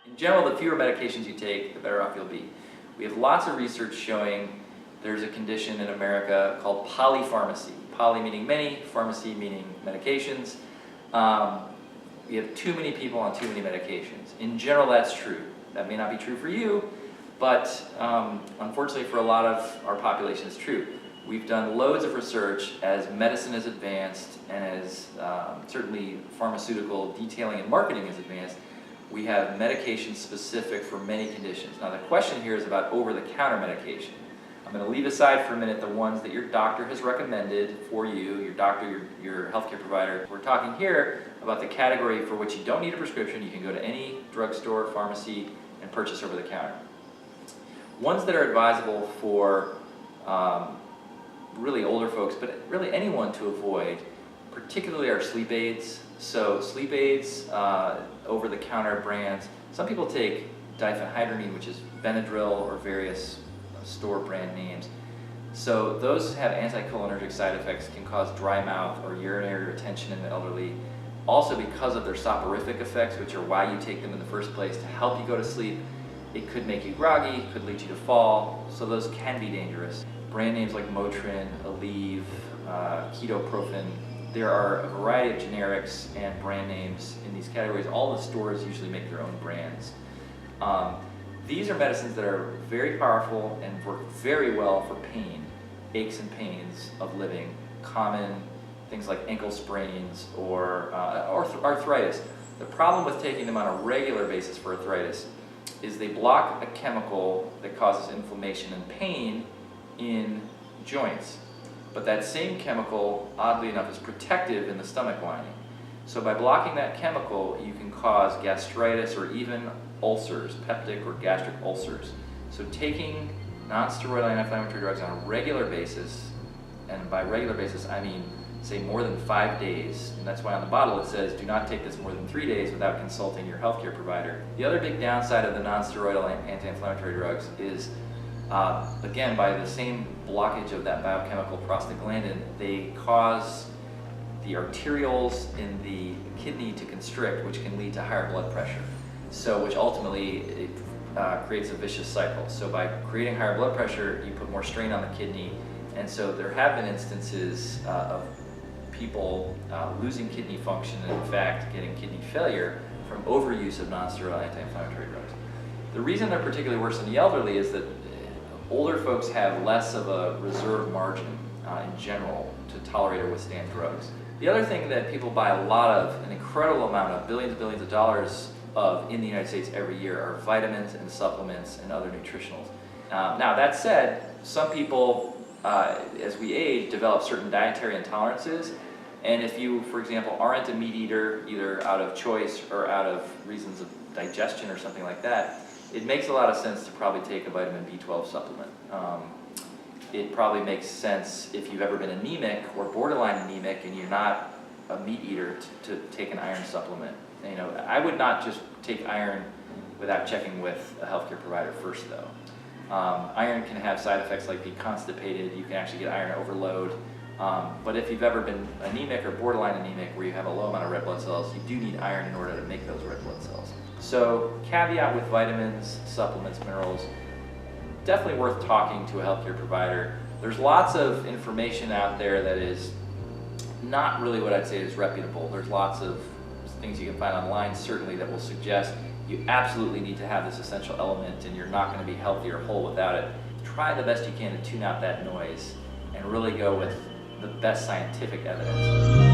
In general, the fewer medications you take, the better off you'll be. We have lots of research showing there's a condition in America called polypharmacy. Poly meaning many, pharmacy meaning medications. We have too many people on too many medications. In general, that's true. That may not be true for you, but unfortunately for a lot of our population, it's true. We've done loads of research as medicine has advanced and as certainly pharmaceutical detailing and marketing has advanced. We have medications specific for many conditions. Now the question here is about over-the-counter medication. I'm going to leave aside for a minute the ones that your doctor has recommended for you, your doctor, your healthcare provider. We're talking here about the category for which you don't need a prescription. You can go to any drugstore, pharmacy, and purchase over the counter. Ones that are advisable for really older folks, but really anyone to avoid, particularly our sleep aids. So sleep aids, over-the-counter brands. Some people take diphenhydramine, which is Benadryl, or various store brand names. So those have anticholinergic side effects, can cause dry mouth or urinary retention in the elderly. Also because of their soporific effects, which are why you take them in the first place, to help you go to sleep. It could make you groggy, could lead you to fall, so those can be dangerous. Brand names like Motrin, Aleve, Ketoprofen. There are a variety of generics and brand names in these categories. All the stores usually make their own brands. These are medicines that are very powerful and work very well for pain, aches and pains of living, common things like ankle sprains or arthritis. The problem with taking them on a regular basis for arthritis is they block a chemical that causes inflammation and pain in joints. But that same chemical, oddly enough, is protective in the stomach lining. So by blocking that chemical, you can cause gastritis or even ulcers, peptic or gastric ulcers. So taking non-steroidal anti-inflammatory drugs on a regular basis, and by regular basis I mean say more than 5 days, and that's why on the bottle it says do not take this more than 3 days without consulting your healthcare provider. The other big downside of the non-steroidal anti-inflammatory drugs is again, by the same blockage of that biochemical prostaglandin, they cause the arterioles in the kidney to constrict, which can lead to higher blood pressure. So, which ultimately creates a vicious cycle. So by creating higher blood pressure, you put more strain on the kidney, and so there have been instances of people losing kidney function and in fact getting kidney failure from overuse of non-steroidal anti-inflammatory drugs. The reason they're particularly worse in the elderly is that older folks have less of a reserve margin in general to tolerate or withstand drugs. The other thing that people buy a lot of, an incredible amount of, billions and billions of dollars of in the United States every year, are vitamins and supplements and other nutritionals. Now that said, some people, as we age, develop certain dietary intolerances, and if you, for example, aren't a meat eater, either out of choice or out of reasons of digestion or something like that, it makes a lot of sense to probably take a vitamin B12 supplement. It probably makes sense if you've ever been anemic or borderline anemic and you're not a meat eater to take an iron supplement. You know, I would not just take iron without checking with a healthcare provider first, though. Iron can have side effects like being constipated. You can actually get iron overload. But if you've ever been anemic or borderline anemic, where you have a low amount of red blood cells, you do need iron in order to make those red blood cells. So caveat with vitamins, supplements, minerals, definitely worth talking to a healthcare provider. There's lots of information out there that is not really what I'd say is reputable. There's lots of things you can find online, certainly, that will suggest you absolutely need to have this essential element and you're not going to be healthy or whole without it. Try the best you can to tune out that noise and really go with the best scientific evidence.